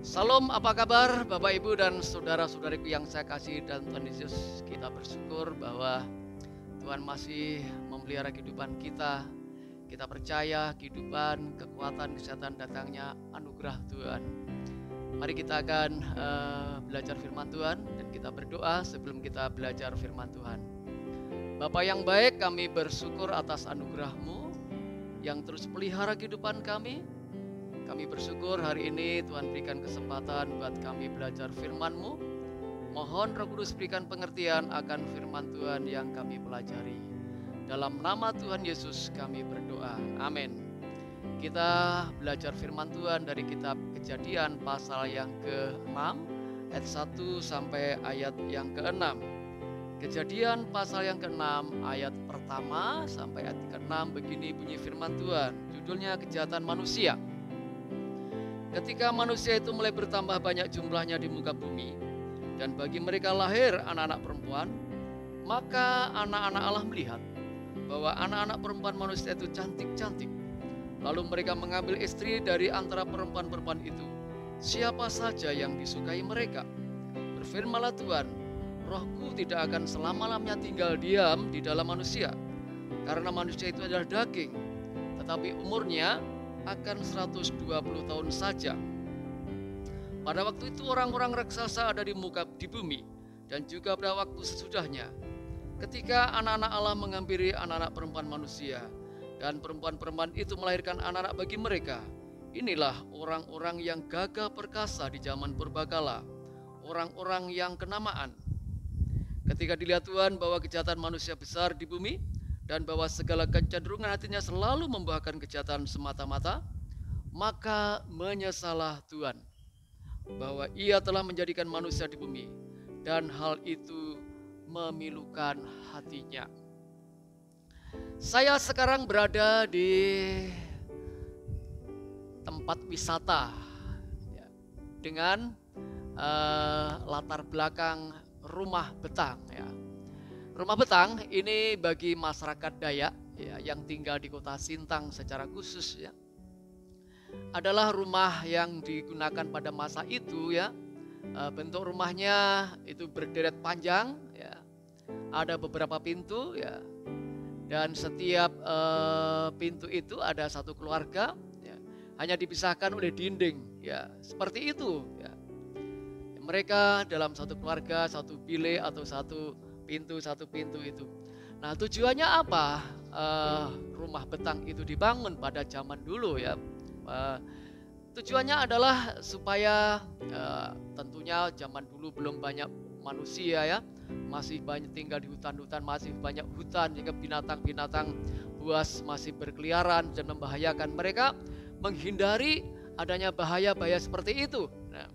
Salam, apa kabar Bapak Ibu dan saudara-saudariku yang saya kasih dan Tuhan Yesus. Kita bersyukur bahwa Tuhan masih memelihara kehidupan kita. Kita percaya kehidupan, kekuatan, kesehatan datangnya anugerah Tuhan. Mari kita akan belajar firman Tuhan dan kita berdoa sebelum kita belajar firman Tuhan. Bapa yang baik, kami bersyukur atas anugerah-Mu yang terus pelihara kehidupan kami. Kami bersyukur hari ini Tuhan berikan kesempatan buat kami belajar firman-Mu. Mohon Roh Kudus berikan pengertian akan firman Tuhan yang kami pelajari. Dalam nama Tuhan Yesus kami berdoa. Amin. Kita belajar firman Tuhan dari kitab Kejadian pasal yang ke-6 ayat 1 sampai ayat yang ke-6. Kejadian pasal yang ke-6 ayat pertama sampai ayat ke-6 begini bunyi firman Tuhan. Judulnya kejahatan manusia. Ketika manusia itu mulai bertambah banyak jumlahnya di muka bumi, dan bagi mereka lahir anak-anak perempuan, maka anak-anak Allah melihat bahwa anak-anak perempuan manusia itu cantik-cantik. Lalu mereka mengambil istri dari antara perempuan-perempuan itu, siapa saja yang disukai mereka. Berfirmanlah Tuhan, Rohku tidak akan selama-lamanya tinggal diam di dalam manusia, karena manusia itu adalah daging, tetapi umurnya akan 120 tahun saja. Pada waktu itu orang-orang raksasa ada di bumi, dan juga pada waktu sesudahnya, ketika anak-anak Allah menghampiri anak-anak perempuan manusia, dan perempuan-perempuan itu melahirkan anak-anak bagi mereka. Inilah orang-orang yang gagah perkasa di zaman purbakala, orang-orang yang kenamaan. Ketika dilihat Tuhan bahwa kejahatan manusia besar di bumi, dan bahwa segala kecenderungan hatinya selalu membuahkan kejahatan semata-mata, maka menyesalah Tuhan bahwa Ia telah menjadikan manusia di bumi, dan hal itu memilukan hatinya. Saya sekarang berada di tempat wisata dengan latar belakang rumah betang ya. Rumah betang ini bagi masyarakat Dayak ya, yang tinggal di kota Sintang secara khusus ya, adalah rumah yang digunakan pada masa itu ya. Bentuk rumahnya itu berderet panjang ya, ada beberapa pintu ya, dan setiap pintu itu ada satu keluarga ya, hanya dipisahkan oleh dinding ya, seperti itu ya. Mereka dalam satu keluarga, satu bilik atau satu pintu itu. Nah, tujuannya apa? Rumah betang itu dibangun pada zaman dulu ya. Tujuannya adalah supaya tentunya zaman dulu belum banyak manusia ya, masih banyak tinggal di hutan-hutan, masih banyak hutan, sehingga binatang-binatang buas masih berkeliaran dan membahayakan mereka, menghindari adanya bahaya-bahaya seperti itu. Nah,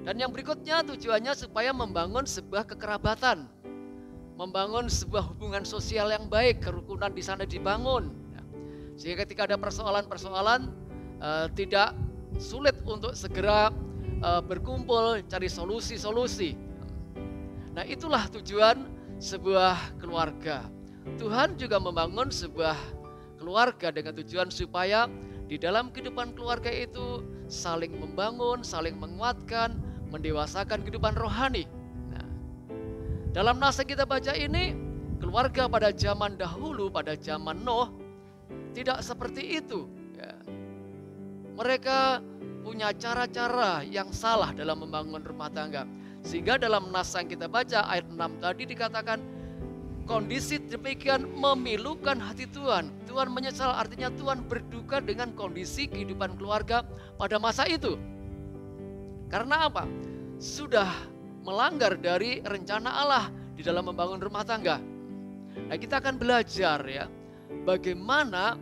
dan yang berikutnya tujuannya supaya membangun sebuah kekerabatan, membangun sebuah hubungan sosial yang baik, kerukunan di sana dibangun. Sehingga ketika ada persoalan-persoalan tidak sulit untuk segera berkumpul cari solusi-solusi. Nah, itulah tujuan sebuah keluarga. Tuhan juga membangun sebuah keluarga dengan tujuan supaya di dalam kehidupan keluarga itu saling membangun, saling menguatkan, mendewasakan kehidupan rohani. Dalam nas yang kita baca ini, keluarga pada zaman dahulu, pada zaman Nuh, tidak seperti itu. Ya. Mereka punya cara-cara yang salah dalam membangun rumah tangga. Sehingga dalam nas yang kita baca, ayat 6 tadi dikatakan, kondisi demikian memilukan hati Tuhan. Tuhan menyesal, artinya Tuhan berduka dengan kondisi kehidupan keluarga pada masa itu. Karena apa? Sudah melanggar dari rencana Allah di dalam membangun rumah tangga. Nah, kita akan belajar ya, bagaimana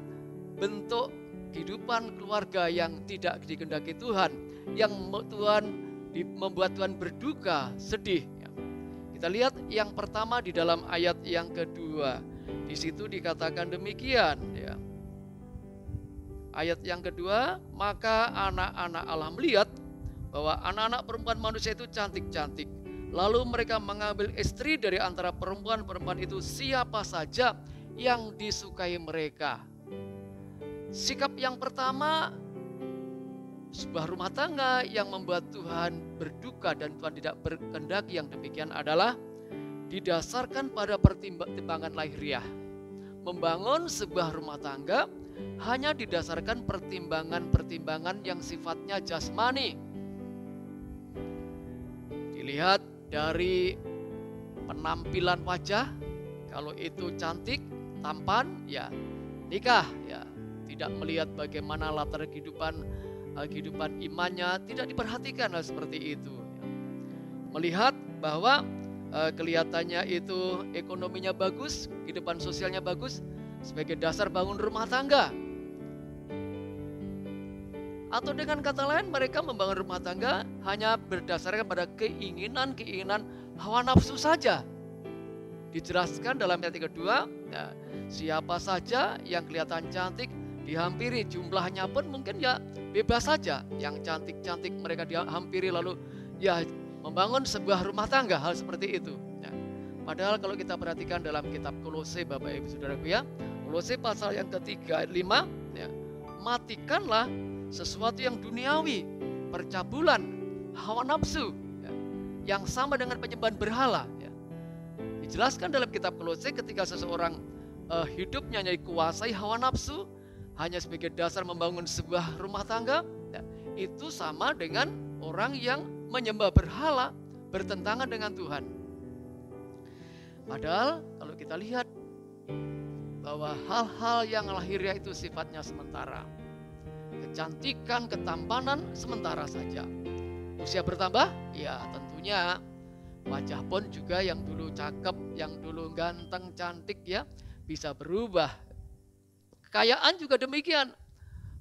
bentuk kehidupan keluarga yang tidak dikehendaki Tuhan, yang membuat Tuhan berduka, sedih. Kita lihat yang pertama di dalam ayat yang kedua. Di situ dikatakan demikian ya. Ayat yang kedua, maka anak-anak Allah melihat bahwa anak-anak perempuan manusia itu cantik-cantik. Lalu mereka mengambil istri dari antara perempuan-perempuan itu, siapa saja yang disukai mereka. Sikap yang pertama Sebuah rumah tangga yang membuat Tuhan berduka dan Tuhan tidak berkehendaki yang demikian adalah didasarkan pada pertimbangan lahiriah. Membangun sebuah rumah tangga hanya didasarkan pertimbangan-pertimbangan yang sifatnya jasmani. Dilihat dari penampilan wajah, kalau itu cantik, tampan, ya nikah, ya. Tidak melihat bagaimana latar kehidupan imannya, tidak diperhatikan hal seperti itu. Melihat bahwa kelihatannya itu ekonominya bagus, kehidupan sosialnya bagus, sebagai dasar bangun rumah tangga. Atau dengan kata lain, mereka membangun rumah tangga hanya berdasarkan pada keinginan hawa nafsu saja. Dijelaskan dalam ayat yang kedua, ya, siapa saja yang kelihatan cantik dihampiri, jumlahnya pun mungkin ya bebas saja. Yang cantik-cantik mereka dihampiri, lalu ya membangun sebuah rumah tangga, hal seperti itu. Ya. Padahal kalau kita perhatikan dalam kitab Kolose, Bapak Ibu Saudaraku ya, Kolose pasal yang ketiga ayat 5, ya, matikanlah sesuatu yang duniawi, percabulan, hawa nafsu, ya, yang sama dengan penyembahan berhala. Ya. Dijelaskan dalam kitab Kolose ketika seseorang hidupnya dikuasai hawa nafsu hanya sebagai dasar membangun sebuah rumah tangga, ya, itu sama dengan orang yang menyembah berhala, bertentangan dengan Tuhan. Padahal kalau kita lihat bahwa hal-hal yang lahiriah itu sifatnya sementara. Kecantikan, ketampanan sementara saja. Usia bertambah, ya tentunya wajah pun juga yang dulu cakep, yang dulu ganteng, cantik ya bisa berubah. Kekayaan juga demikian.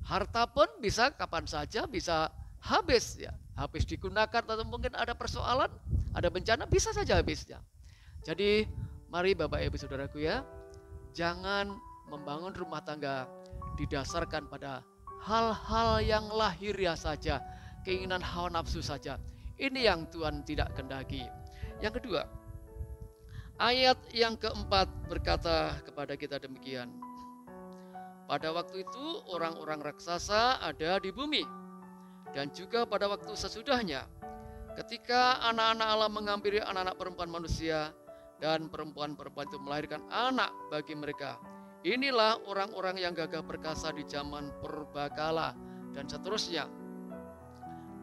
Harta pun bisa kapan saja bisa habis ya. Habis digunakan atau mungkin ada persoalan, ada bencana bisa saja habisnya. Jadi mari Bapak Ibu Saudaraku ya, jangan membangun rumah tangga didasarkan pada hal-hal yang lahiriah saja, keinginan hawa nafsu saja. Ini yang Tuhan tidak kehendaki. Yang kedua, ayat yang keempat berkata kepada kita demikian. Pada waktu itu orang-orang raksasa ada di bumi, dan juga pada waktu sesudahnya, ketika anak-anak Allah menghampiri anak-anak perempuan manusia, dan perempuan-perempuan itu melahirkan anak bagi mereka. Inilah orang-orang yang gagah perkasa di zaman purbakala dan seterusnya.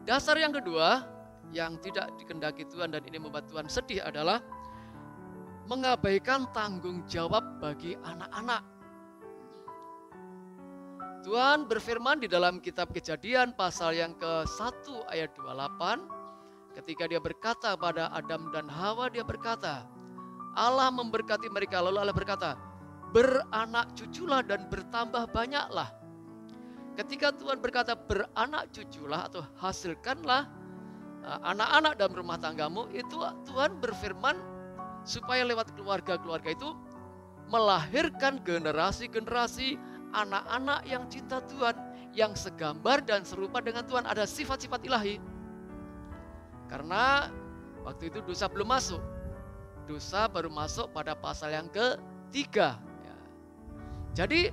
Dasar yang kedua yang tidak dikehendaki Tuhan dan ini membuat Tuhan sedih adalah mengabaikan tanggung jawab bagi anak-anak. Tuhan berfirman di dalam kitab Kejadian pasal yang ke-1 ayat 28, ketika dia berkata pada Adam dan Hawa, dia berkata, Allah memberkati mereka, lalu Allah berkata, beranak cuculah dan bertambah banyaklah. Ketika Tuhan berkata beranak cuculah atau hasilkanlah anak-anak dalam rumah tanggamu, itu Tuhan berfirman supaya lewat keluarga-keluarga itu melahirkan generasi-generasi anak-anak yang cinta Tuhan, yang segambar dan serupa dengan Tuhan, ada sifat-sifat ilahi. Karena waktu itu dosa belum masuk. Dosa baru masuk pada pasal yang ke-3. Ya. Jadi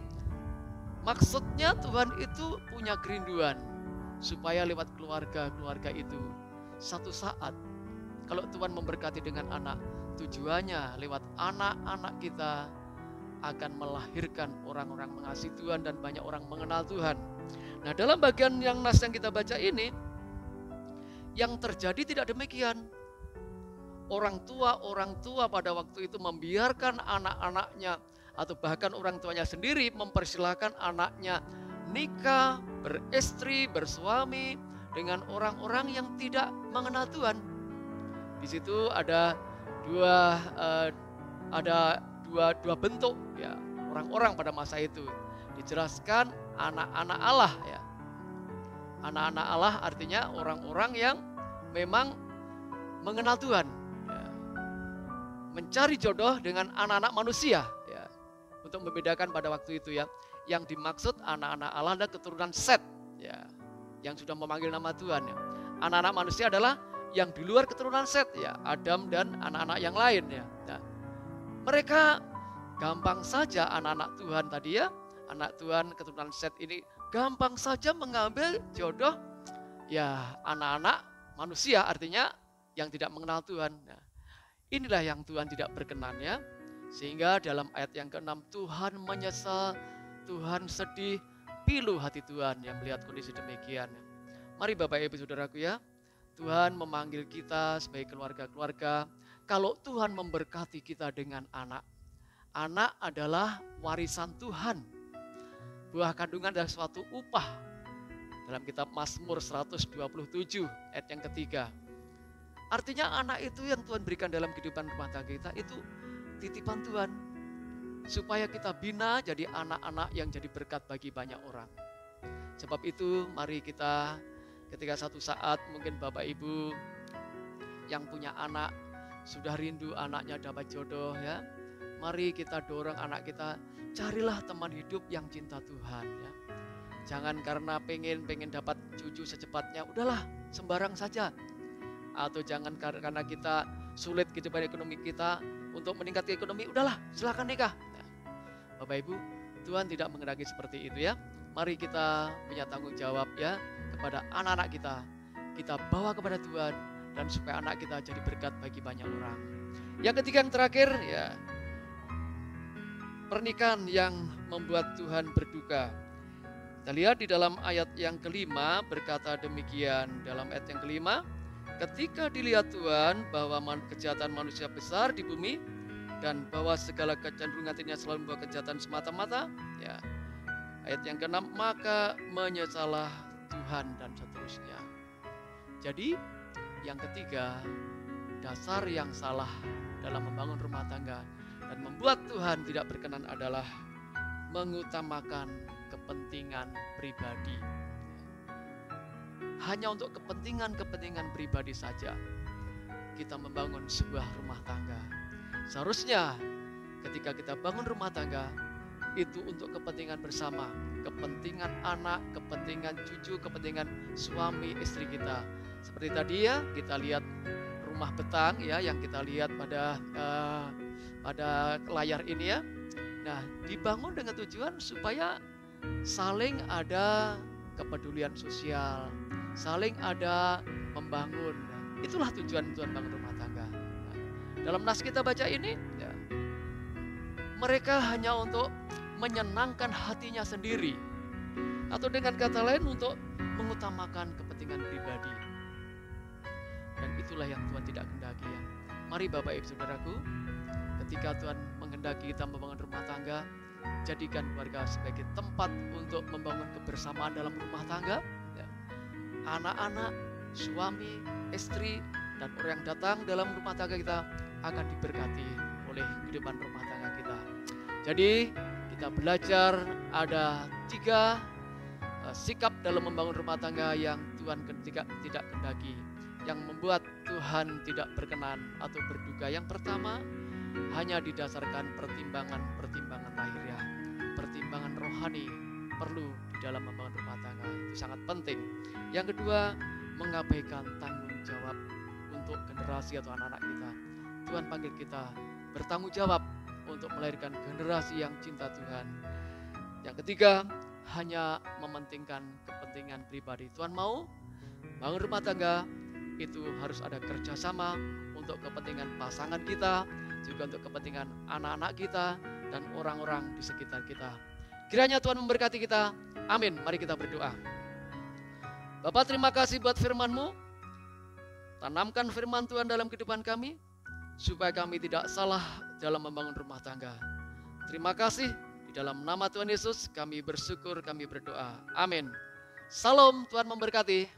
maksudnya Tuhan itu punya kerinduan supaya lewat keluarga-keluarga itu satu saat kalau Tuhan memberkati dengan anak, tujuannya lewat anak-anak kita akan melahirkan orang-orang mengasihi Tuhan dan banyak orang mengenal Tuhan. Nah, dalam bagian yang nas yang kita baca ini, yang terjadi tidak demikian. Orang tua pada waktu itu membiarkan anak-anaknya atau bahkan orang tuanya sendiri mempersilahkan anaknya nikah, beristri, bersuami dengan orang-orang yang tidak mengenal Tuhan. Di situ ada dua bentuk ya orang-orang pada masa itu. Dijelaskan anak-anak Allah ya. Anak-anak Allah artinya orang-orang yang memang mengenal Tuhan. Mencari jodoh dengan anak-anak manusia ya. Untuk membedakan pada waktu itu ya, yang dimaksud anak-anak Allah adalah keturunan Set ya, yang sudah memanggil nama Tuhan ya. Anak-anak manusia adalah yang di luar keturunan Set ya, Adam dan anak-anak yang lain ya. Nah, mereka gampang saja anak-anak Tuhan tadi ya, anak Tuhan keturunan Set ini gampang saja mengambil jodoh ya anak-anak manusia, artinya yang tidak mengenal Tuhan. Nah, inilah yang Tuhan tidak berkenan ya. Sehingga dalam ayat yang ke-6 Tuhan menyesal, Tuhan sedih, pilu hati Tuhan yang melihat kondisi demikian. Mari Bapak Ibu Saudaraku ya, Tuhan memanggil kita sebagai keluarga-keluarga. Kalau Tuhan memberkati kita dengan anak, anak adalah warisan Tuhan. Buah kandungan adalah suatu upah. Dalam kitab Mazmur 127 ayat yang ketiga. Artinya anak itu yang Tuhan berikan dalam kehidupan rumah tangga kita itu titipan Tuhan. Supaya kita bina jadi anak-anak yang jadi berkat bagi banyak orang. Sebab itu mari kita ketika satu saat mungkin Bapak Ibu yang punya anak sudah rindu anaknya dapat jodoh ya. Mari kita dorong anak kita, carilah teman hidup yang cinta Tuhan ya. Jangan karena pengen dapat cucu secepatnya, udahlah sembarang saja. Atau jangan karena kita sulit kehidupan ekonomi kita untuk meningkatkan ekonomi, udahlah silakan nikah. Nah, Bapak Ibu, Tuhan tidak mengendaki seperti itu ya. Mari kita punya tanggung jawab ya kepada anak-anak kita. Kita bawa kepada Tuhan dan supaya anak kita jadi berkat bagi banyak orang. Yang ketiga yang terakhir ya, pernikahan yang membuat Tuhan berduka. Kita lihat di dalam ayat yang kelima berkata demikian. Dalam ayat yang kelima, ketika dilihat Tuhan bahwa kejahatan manusia besar di bumi dan bahwa segala kecenderungan hatinya selalu membawa kejahatan semata-mata, ya. Ayat yang keenam, maka menyesalah Tuhan dan seterusnya. Jadi yang ketiga, dasar yang salah dalam membangun rumah tangga dan membuat Tuhan tidak berkenan adalah mengutamakan kepentingan pribadi. Hanya untuk kepentingan pribadi saja kita membangun sebuah rumah tangga. Seharusnya ketika kita bangun rumah tangga itu untuk kepentingan bersama, kepentingan anak, kepentingan cucu, kepentingan suami istri kita. Seperti tadi ya kita lihat rumah betang ya yang kita lihat pada layar ini ya. Nah, dibangun dengan tujuan supaya saling ada kepedulian sosial, saling ada membangun. Itulah tujuan Tuhan bangun rumah tangga. Nah, dalam nas kita baca ini, ya, mereka hanya untuk menyenangkan hatinya sendiri, atau dengan kata lain untuk mengutamakan kepentingan pribadi. Dan itulah yang Tuhan tidak kehendaki ya. Mari Bapak Ibu Saudaraku, ketika Tuhan menghendaki kita membangun rumah tangga, jadikan keluarga sebagai tempat untuk membangun kebersamaan dalam rumah tangga. Ya. Anak-anak, suami, istri, dan orang yang datang dalam rumah tangga kita akan diberkati oleh kehidupan rumah tangga kita. Jadi kita belajar ada 3 sikap dalam membangun rumah tangga yang Tuhan tidak kehendaki, yang membuat Tuhan tidak berkenan atau berduka. Yang pertama, hanya didasarkan pertimbangan lahiriah, pertimbangan rohani perlu di dalam membangun rumah tangga, itu sangat penting. Yang kedua, mengabaikan tanggung jawab untuk generasi atau anak-anak kita. Tuhan panggil kita bertanggung jawab untuk melahirkan generasi yang cinta Tuhan. Yang ketiga, hanya mementingkan kepentingan pribadi. Tuhan mau bangun rumah tangga itu harus ada kerjasama untuk kepentingan pasangan kita, juga untuk kepentingan anak-anak kita dan orang-orang di sekitar kita. Kiranya Tuhan memberkati kita. Amin. Mari kita berdoa. Bapak, terima kasih buat firman-Mu. Tanamkan firman Tuhan dalam kehidupan kami, supaya kami tidak salah dalam membangun rumah tangga. Terima kasih. Di dalam nama Tuhan Yesus kami bersyukur, kami berdoa. Amin. Salam, Tuhan memberkati.